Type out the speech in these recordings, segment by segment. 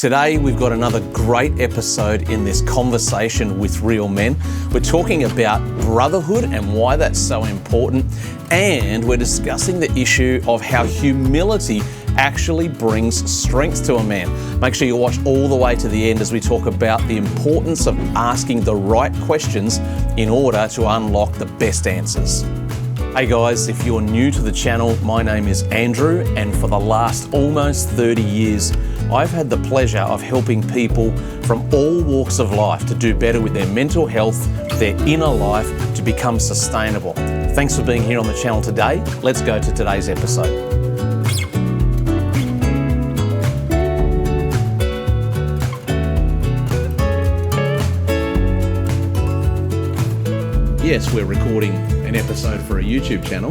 Today we've got another great episode in this conversation with real men. We're talking about brotherhood and why that's so important, and we're discussing the issue of how humility actually brings strength to a man. Make sure you watch all the way to the end as we talk about the importance of asking the right questions in order to unlock the best answers. Hey guys, if you're new to the channel, my name is Andrew, and for the last almost 30 years, I've had the pleasure of helping people from all walks of life to do better with their mental health, their inner life, to become sustainable. Thanks for being here on the channel today. Let's go to today's episode. Yes, we're recording an episode for a YouTube channel,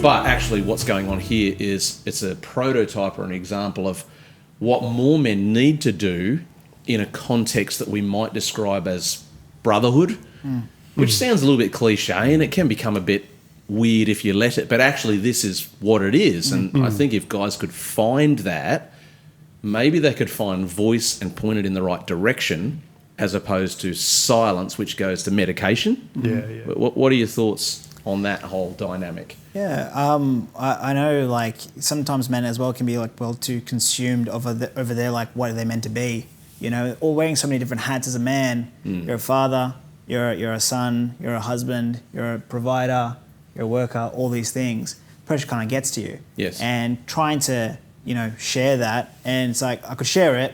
but actually what's going on here is it's a prototype or an example of what more men need to do in a context that we might describe as brotherhood, which sounds a little bit cliche and it can become a bit weird if you let it, but actually this is what it is. And I think if guys could find that, maybe they could find voice and point it in the right direction, as opposed to silence, which goes to medication. Yeah. What are your thoughts on that whole dynamic? Yeah, I know, like, sometimes men as well can be, like, well, too consumed over there, like, what are they meant to be? You know, or wearing so many different hats as a man. You're a father, you're a son, you're a husband, you're a provider, you're a worker, all these things. Pressure kind of gets to you. Yes. And trying to, share that, and it's like, I could share it,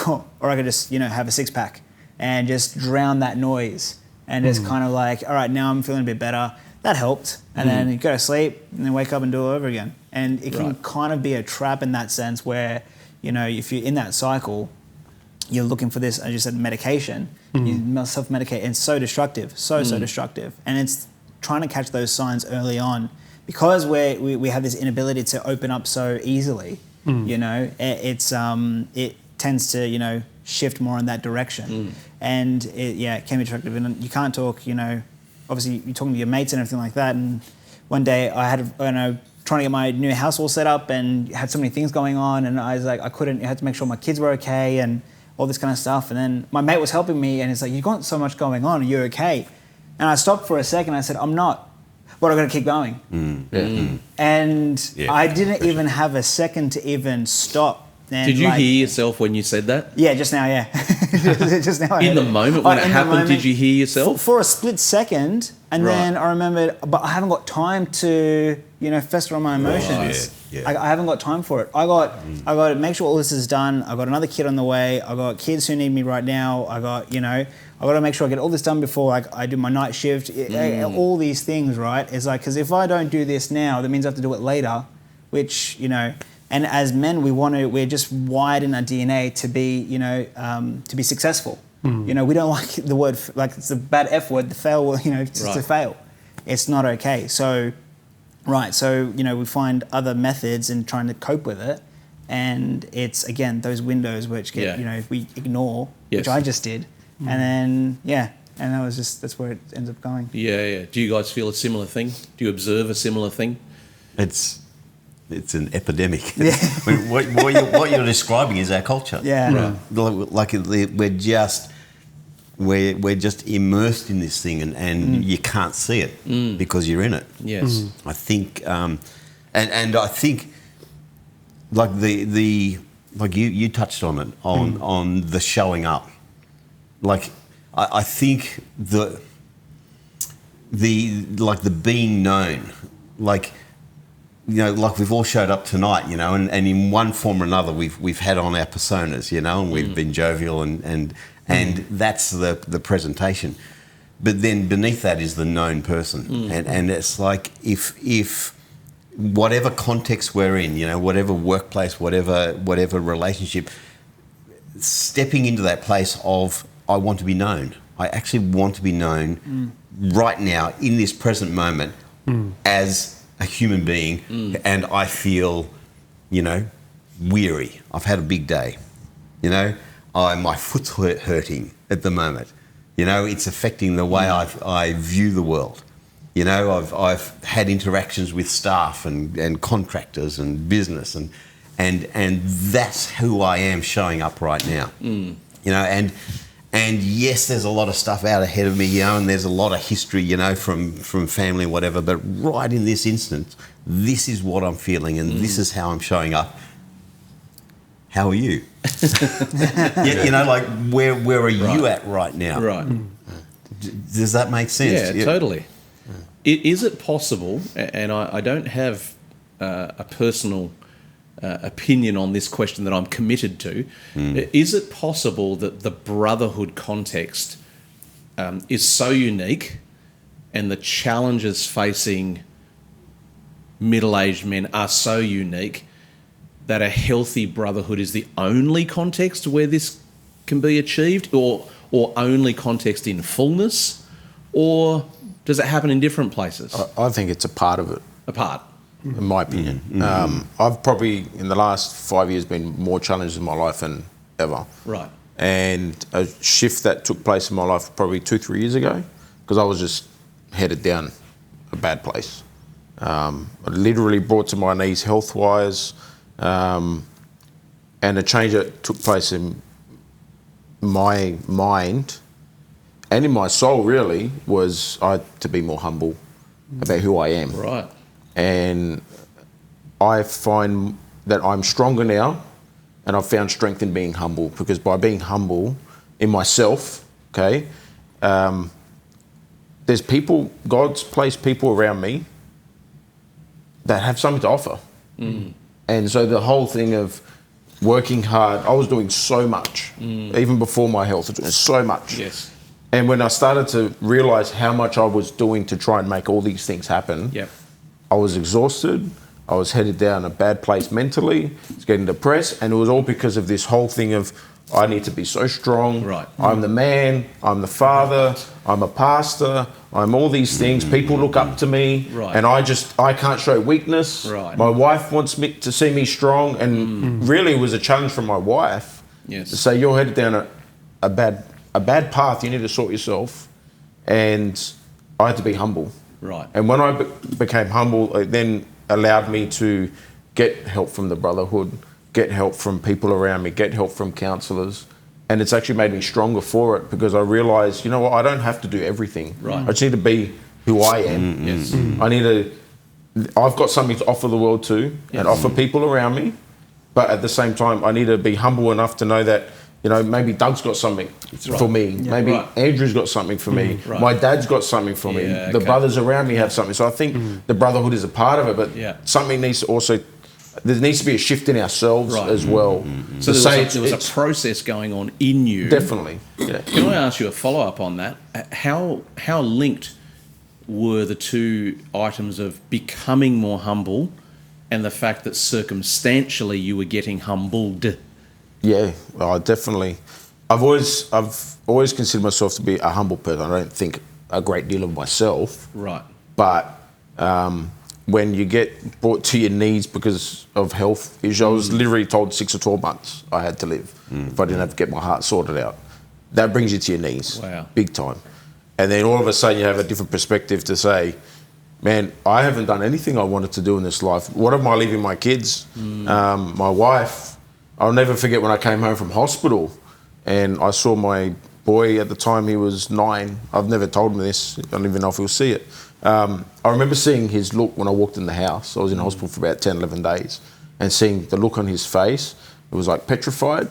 or I could just, have a six-pack and just drown that noise and just kind of like, all right, now I'm feeling a bit better. That helped. And then you go to sleep and then wake up and do it over again. And it can kind of be a trap in that sense where, if you're in that cycle, you're looking for this, as you said, medication. You self-medicate, and it's so destructive, so destructive. And it's trying to catch those signs early on because we have this inability to open up so easily, it tends to, shift more in that direction. And it can be destructive. And you can't talk, obviously you're talking to your mates and everything like that. And one day I had, trying to get my new house all set up and had so many things going on. And I was like, I had to make sure my kids were okay and all this kind of stuff. And then my mate was helping me and it's like, you've got so much going on, are you okay? And I stopped for a second. I said, I'm not. But I've got to keep going. And I didn't even have a second to even stop. And did you hear yourself when you said that? Yeah, just now, yeah. just now. In the moment when it happened, did you hear yourself? For a split second, and then I remembered, but I haven't got time to, fester on my emotions. I haven't got time for it. I got to make sure all this is done. I got another kid on the way. I got kids who need me right now. I got to make sure I get all this done before I do my night shift. All these things, right? It's like, because if I don't do this now, that means I have to do it later, which, And as men, we're just wired in our DNA to be, to be successful. We don't like the word, like it's a bad F word, the fail, to fail. It's not okay. So, we find other methods in trying to cope with it. And it's, again, those windows which get, we ignore, which I just did. And then, and that's where it ends up going. Yeah. Do you guys feel a similar thing? Do you observe a similar thing? It's an epidemic. Yeah. I mean, what you're describing is our culture. Yeah. Like we're just immersed in this thing, and you can't see it because you're in it. Yes. I think, and I think, like like you touched on it on the showing up. Like I think the being known, like we've all showed up tonight, and in one form or another we've had on our personas, and we've been jovial and that's the presentation. But then beneath that is the known person. And it's like if whatever context we're in, whatever workplace, whatever relationship, stepping into that place of I want to be known. I actually want to be known right now in this present moment as a human being, and I feel, weary. I've had a big day. My foot's hurting at the moment. It's affecting the way I view the world. You know, I've had interactions with staff and contractors and business, and that's who I am showing up right now. You know, and yes, there's a lot of stuff out ahead of me, you know, and there's a lot of history, you know, from family and whatever, but right in this instance, this is what I'm feeling and this is how I'm showing up. How are you? You know, like where are you at right now? Right. Does that make sense? Yeah, totally. Is it possible, and I don't have a personal opinion on this question that I'm committed to, is it possible that the brotherhood context is so unique and the challenges facing middle-aged men are so unique that a healthy brotherhood is the only context where this can be achieved, or only context in fullness, or does it happen in different places? I think it's a part of it. A part. In my opinion. I've probably, in the last 5 years, been more challenged in my life than ever. Right. And a shift that took place in my life probably 2-3 years ago, because I was just headed down a bad place. I literally brought to my knees health-wise, and a change that took place in my mind and in my soul really was I had to be more humble about who I am. Right. And I find that I'm stronger now, and I've found strength in being humble, because by being humble in myself, okay, there's people, God's placed people around me that have something to offer. And so the whole thing of working hard, I was doing so much, even before my health, I was doing so much. Yes. And when I started to realise how much I was doing to try and make all these things happen, Yep. I was exhausted, I was headed down a bad place mentally, I was getting depressed, and it was all because of this whole thing of I need to be so strong, Right. I'm the man, I'm the father, I'm a pastor, I'm all these things, people look up to me, Right. and I can't show weakness. Right. My wife wants me to see me strong, and really it was a challenge from my wife Yes. to say, you're headed down a bad path, you need to sort yourself. And I had to be humble. Right. And when I became humble, it then allowed me to get help from the Brotherhood, get help from people around me, get help from counsellors. And it's actually made me stronger for it, because I realised, you know what, I don't have to do everything. Right. I just need to be who I am. Yes. I've got something to offer the world too, and offer people around me. But at the same time, I need to be humble enough to know that, you know, maybe Doug's got something for me. Yeah. Maybe Right. Andrew's got something for me. Right. My dad's got something for me. Yeah, The okay. brothers around me have something. So I think the brotherhood is a part of it, but Yeah. something needs to also, there needs to be a shift in ourselves Right. as well. So To there say was, there was a process going on in you. definitely. Yeah. Can I ask you a follow-up on that? How linked were the two items of becoming more humble and the fact that circumstantially you were getting humbled? Yeah, definitely. I've always considered myself to be a humble person. I don't think a great deal of myself. Right. But when you get brought to your knees because of health issues, I was literally told 6 or 12 months I had to live if I didn't have to get my heart sorted out. That brings you to your knees. Wow. Big time. And then all of a sudden you have a different perspective to say, man, I haven't done anything I wanted to do in this life. What am I leaving my kids? My wife? I'll never forget when I came home from hospital and I saw my boy at the time, he was 9. I've never told him this. I don't even know if he'll see it. I remember seeing his look when I walked in the house. I was in hospital for about 10, 11 days, and seeing the look on his face. It was like petrified,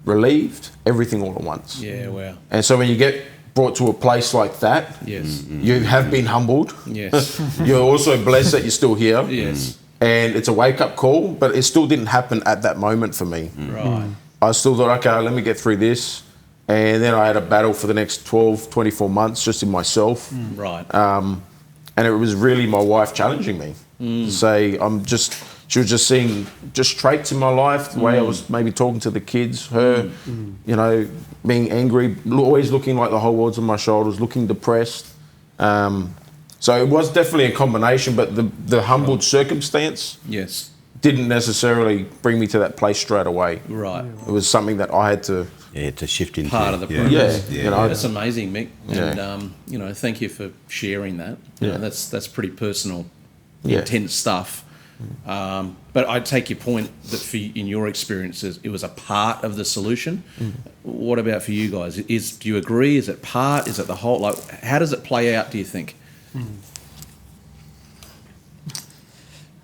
relieved, everything all at once. Yeah, wow. And so when you get brought to a place like that, Yes. you have been humbled. Yes. You're also blessed that you're still here. Yes. And it's a wake-up call, but it still didn't happen at that moment for me. Right. I still thought, okay, let me get through this. And then I had a battle for the next 12, 24 months just in myself. Right. And it was really my wife challenging me to say, she was just seeing just traits in my life, the way I was maybe talking to the kids, her, you know, being angry, always looking like the whole world's on my shoulders, looking depressed. So it was definitely a combination, but the humbled circumstance Yes. didn't necessarily bring me to that place straight away. Right. It was something that I had to... Yeah, to shift into Part of the Yeah, process. you know, That's amazing, Mick. Yeah. And you know, thank you for sharing that. You know, that's pretty personal, Yeah. intense stuff. But I take your point that in your experiences, it was a part of the solution. What about for you guys? Do you agree? Is it part? Is it the whole? Like, how does it play out, do you think?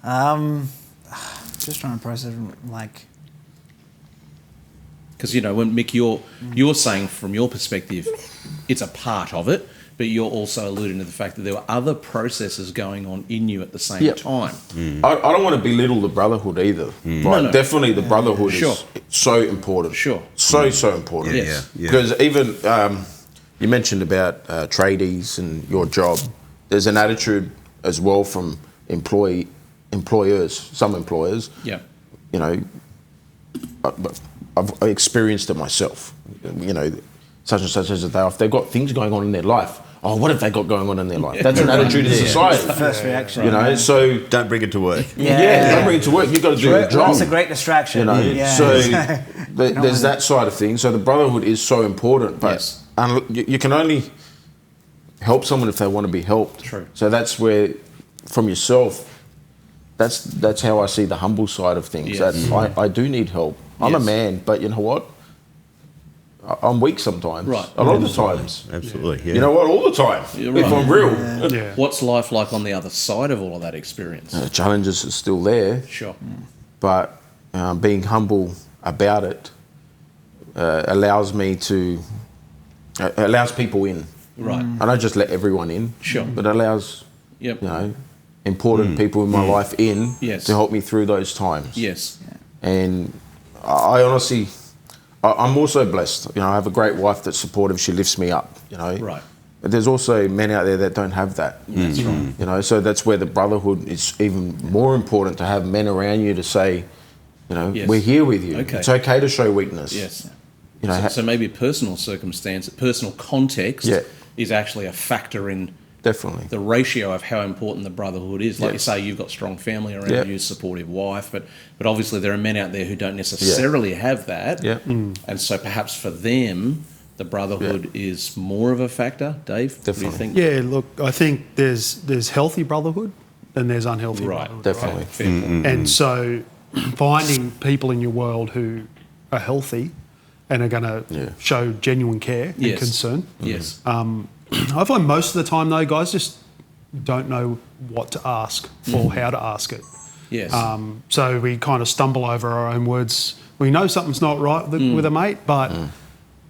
Just trying to process, like... Because, when Mick, you're saying from your perspective, it's a part of it, but you're also alluding to the fact that there were other processes going on in you at the same time. I don't want to belittle the brotherhood either. Right? Definitely the brotherhood is so important. So important. Yes. Because even you mentioned about tradies and your job. There's an attitude as well from employers, some employers. Yeah. I've experienced it myself. Such and such as a day off. They've got things going on in their life. Oh, what have they got going on in their life? That's an attitude in society. First reaction. So don't bring it to work. Don't bring it to work. You've got to do your job. It's a great distraction. So there's that side of things. So the brotherhood is so important, but you can only help someone if they want to be helped. True. So that's where, from yourself, that's how I see the humble side of things. Yes. That I do need help. I'm a man, but you know what? I'm weak sometimes. Right. A lot of the times. Absolutely. Yeah. You know what? All the time. Right. If I'm real. Yeah. What's life like on the other side of all of that experience? The challenges are still there. Sure. But being humble about it allows people in. Right. I don't just let everyone in. Sure. But allows important people in my life in to help me through those times. Yes. And I honestly, I'm also blessed. I have a great wife that's supportive. She lifts me up. Right. But there's also men out there that don't have that. That's right. So that's where the brotherhood is even more important, to have men around you to say, we're here with you. Okay. It's okay to show weakness. Yes. So maybe personal circumstance, personal context is actually a factor in definitely the ratio of how important the brotherhood is. Like you say, you've got strong family around you, supportive wife, but obviously there are men out there who don't necessarily have that. Yeah. And so perhaps for them, the brotherhood is more of a factor. Dave, Definitely. what do you think? Yeah, look, I think there's healthy brotherhood and there's unhealthy brotherhood. Definitely. Fair point. And so finding people in your world who are healthy and are going to show genuine care and concern. Yes. I find most of the time, though, guys just don't know what to ask or how to ask it. Yes. So we kind of stumble over our own words. We know something's not right with a mate, but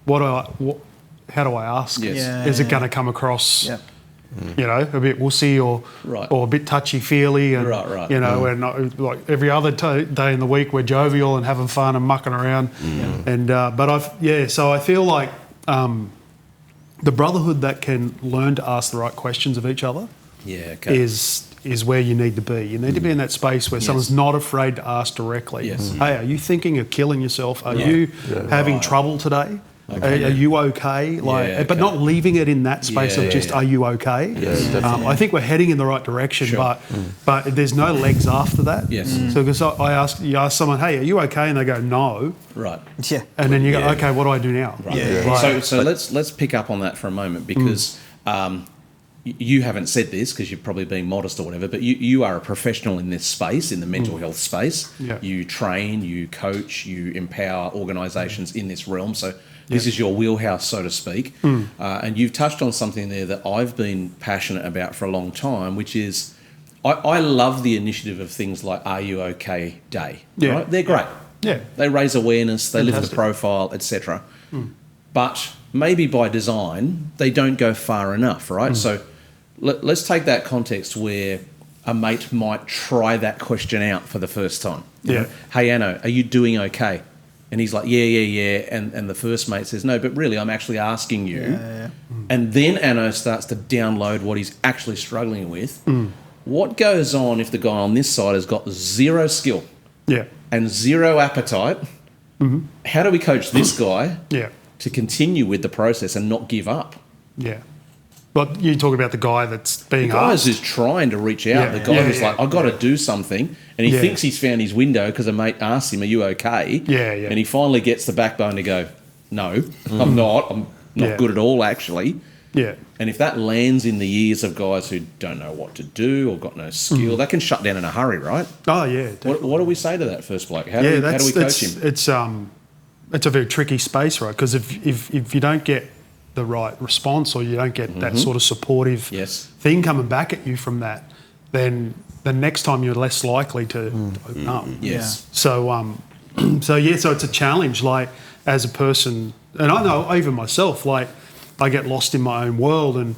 how do I ask? Yes. Yeah, Is it going to come across, a bit wussy or a bit touchy-feely? And, Right. we're not, like every other day in the week, we're jovial and having fun and mucking around. And so I feel like the brotherhood that can learn to ask the right questions of each other is where you need to be. You need to be in that space where someone's not afraid to ask directly. Yes. Hey, are you thinking of killing yourself? Are you having trouble today? Okay. Are you okay? But not leaving it in that space of just, are you okay? Yes, I think we're heading in the right direction, but there's no legs after that. Yes. So because you ask someone, hey, are you okay? And they go, no. Right. Yeah. And then you go, okay, what do I do now? Right. Yeah. So let's pick up on that for a moment, because you haven't said this because you're probably being modest or whatever, but you are a professional in this space, in the mental health space. Yeah. You train, you coach, you empower organisations in this realm. So this is your wheelhouse, so to speak. And you've touched on something there that I've been passionate about for a long time, which is I love the initiative of things like Are You OK Day. Yeah. Right? They're great. Yeah. They raise awareness, they lift the Fantastic. profile, etc. But maybe by design, they don't go far enough, right? So let's take that context where a mate might try that question out for the first time. You know, hey, Anno, are you doing okay? And he's like, yeah. And the first mate says, no, but really, I'm actually asking you. And then Anno starts to download what he's actually struggling with. What goes on if the guy on this side has got zero skill and zero appetite? How do we coach this guy to continue with the process and not give up? Yeah. But you talk about the guy that's being The guy asked. who's trying to reach out. The guy who's like, I've got to do something. And he thinks he's found his window because a mate asked him, are you okay? Yeah. And he finally gets the backbone to go, no, I'm not. I'm not good at all, actually. Yeah. And if that lands in the ears of guys who don't know what to do or got no skill, they can shut down in a hurry, right? Oh, yeah. What do we say to that first bloke? How do we coach him? It's a very tricky space, right? Because if you don't get the right response or you don't get that sort of supportive thing coming back at you from that, then the next time you're less likely to open up. Yes. So so it's a challenge. Like as a person, and I know even myself, like I get lost in my own world and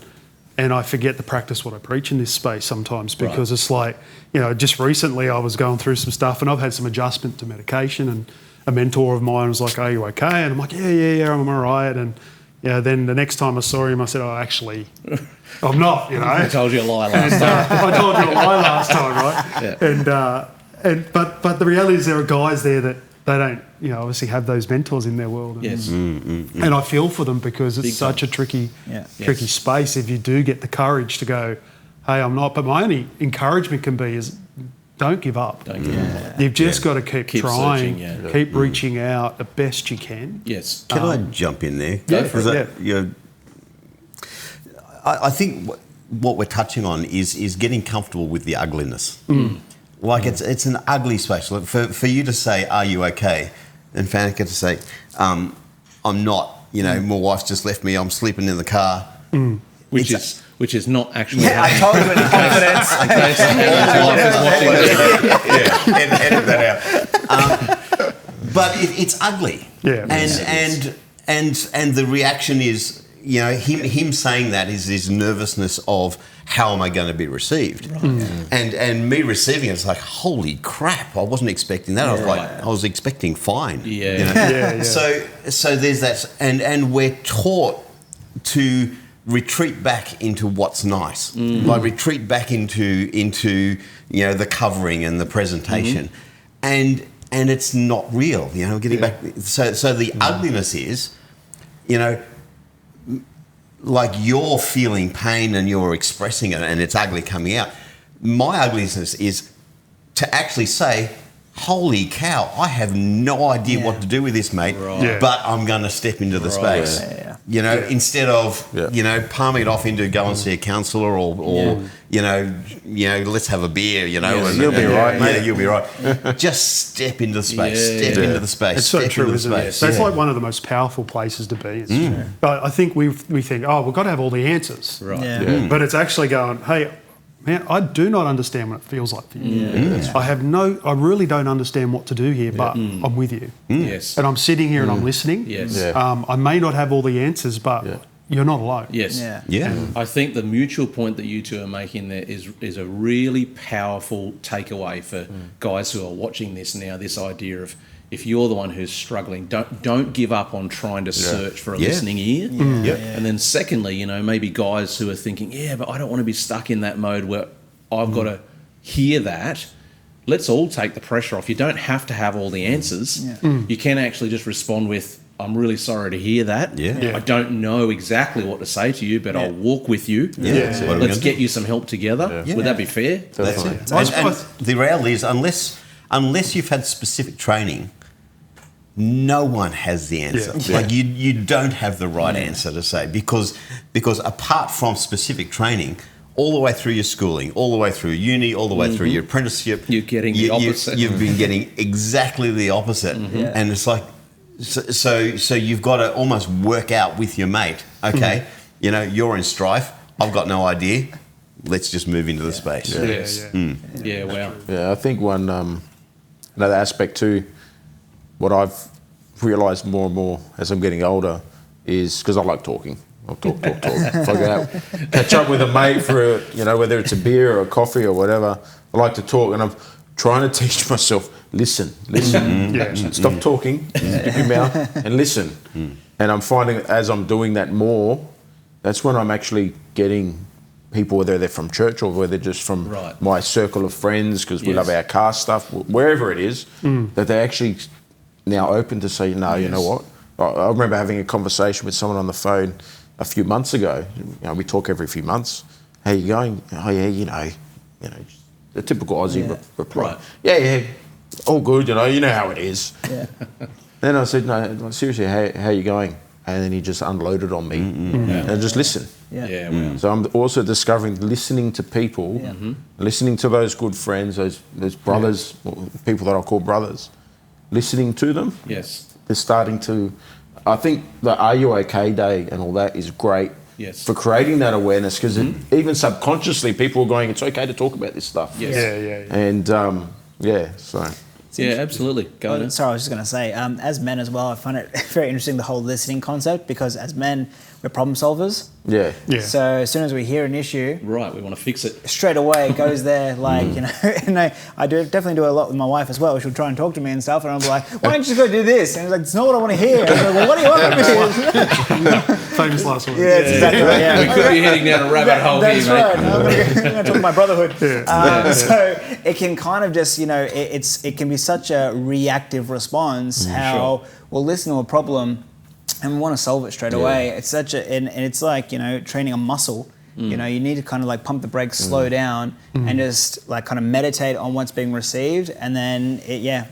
I forget to practice what I preach in this space sometimes because it's like, just recently I was going through some stuff and I've had some adjustment to medication, and a mentor of mine was like, "Are you okay?" And I'm like, yeah, I'm all right. And then the next time I saw him, I said, "Oh, actually, I'm not." I told you a lie last time. I told you a lie last time, right? Yeah. But the reality is there are guys there that they don't, obviously have those mentors in their world. And, and I feel for them because it's such a tricky space. If you do get the courage to go, "Hey, I'm not," but my only encouragement can be is don't give up. Don't give up. You've just got to keep trying, searching, keep reaching out the best you can. Yes. Can I jump in there? Yeah, for it. I think what we're touching on is getting comfortable with the ugliness. Like it's an ugly space. Like for you to say, "Are you okay?" and Fanica to say, "I'm not." My wife's just left me. I'm sleeping in the car. Which is not actually. I told you in confidence. Edit that out. But it's ugly. Yeah. And the reaction is, him saying that is his nervousness of how am I going to be received, and me receiving it is like, holy crap, I wasn't expecting that. I was expecting fine. So there's that, and we're taught to retreat back into what's nice, like retreat back into the covering and the presentation, and it's not real. Getting back. So the ugliness is, like you're feeling pain and you're expressing it and it's ugly coming out. My ugliness is to actually say, holy cow, I have no idea what to do with this, mate, but I'm going to step into the space. Instead of, palming it off into go and see a counsellor or let's have a beer, and you'll be right, mate. Yeah, you'll be right. Just step into the space, into the space. It's so true, isn't it? That's like one of the most powerful places to be. But I think we think, oh, we've got to have all the answers. Right. But it's actually going, hey, man, I do not understand what it feels like for you. I really don't understand what to do here, but I'm with you. Yes. And I'm sitting here and I'm listening. Yes. I may not have all the answers, but you're not alone. Yes. I think the mutual point that you two are making there is a really powerful takeaway for guys who are watching this now, this idea of, if you're the one who's struggling, don't give up on trying to search for a listening ear. And then secondly, maybe guys who are thinking, but I don't want to be stuck in that mode where I've got to hear that. Let's all take the pressure off. You don't have to have all the answers. You can actually just respond with, I'm really sorry to hear that. I don't know exactly what to say to you, but I'll walk with you. Let's get you some help together. Would that be fair? That's it. And the reality is, unless you've had specific training, no one has the answer. Like you don't have the right answer to say because apart from specific training, all the way through your schooling, all the way through uni, all the way through your apprenticeship, you're getting the opposite. You've been getting exactly the opposite, and it's like so you've got to almost work out with your mate. Okay, you're in strife. I've got no idea. Let's just move into the space. Wow. Yeah, I think one another aspect too. What I've realised more and more as I'm getting older is because I like talking. I'll talk. If I go out, catch up with a mate for whether it's a beer or a coffee or whatever, I like to talk, and I'm trying to teach myself listen. Stop talking, keep your mouth, and listen. And I'm finding as I'm doing that more, that's when I'm actually getting people, whether they're from church or whether they're just from my circle of friends, because we love our car stuff, wherever it is, that they actually now open to say, no, you know what? I remember having a conversation with someone on the phone a few months ago. We talk every few months. How you going? Oh yeah, the typical Aussie reply. Yeah, all good. You know how it is. Then I said, no, seriously, how you going? and then he just unloaded on me, and just listen. Yeah. Wow. So I'm also discovering listening to people, listening to those good friends, those brothers, people that I call brothers, listening to them. Yes. They're starting to. I think the Are You OK Day and all that is great. Yes. For creating that awareness, because even subconsciously people are going, it's okay to talk about this stuff. Yes. Yeah. And so. Yeah, absolutely. Go on. Sorry, I was just going to say, as men as well, I find it very interesting, the whole listening concept, because as men, we're problem solvers. Yeah. So as soon as we hear an issue, Right, we want to fix it. straight away it goes there, like, you know, and I definitely do a lot with my wife as well. She'll try and talk to me and stuff, and I'm like, why don't you just go do this? And it's like, it's not what I want to hear. And I'm like, well, what do you want from me? Famous last words. Yeah, that's exactly right. Yeah. We could be heading down a rabbit hole here, That's mate. right. I'm going to talk to my brotherhood. So it can kind of just, you know, it can be such a reactive response. How we'll listen to a problem and we want to solve it straight away. It's such a, and it's like, you know, training a muscle. You know, you need to kind of like pump the brakes, slow down, and just like kind of meditate on what's being received. And then,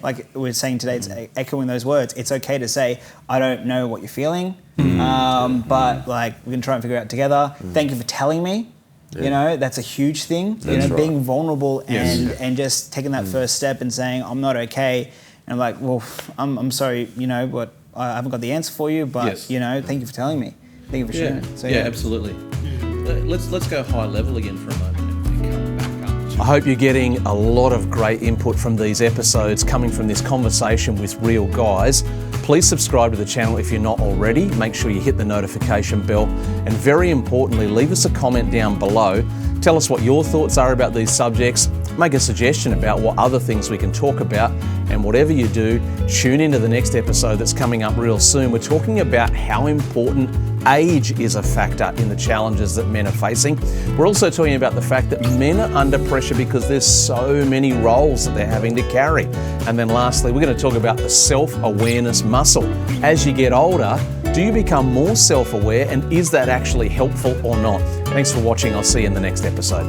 like we're saying today, it's echoing those words. It's okay to say, I don't know what you're feeling, but like we can try and figure it out together. Thank you for telling me. You know, that's a huge thing. That's right. Being vulnerable and just taking that first step and saying, I'm not okay. And I'm like, well, I'm sorry, you know, but I haven't got the answer for you, but, you know, thank you for telling me. Thank you for sharing. So, Absolutely. Let's go high level again for a moment and come back up. I hope you're getting a lot of great input from these episodes coming from this conversation with real guys. Please subscribe to the channel if you're not already. Make sure you hit the notification bell, and very importantly, leave us a comment down below. Tell us what your thoughts are about these subjects. Make a suggestion about what other things we can talk about, and whatever you do, tune into the next episode that's coming up real soon. We're talking about how important age is a factor in the challenges that men are facing. We're also talking about the fact that men are under pressure because there's so many roles that they're having to carry. And then lastly, we're going to talk about the self-awareness muscle. As you get older, do you become more self-aware, and is that actually helpful or not? Thanks for watching. I'll see you in the next episode.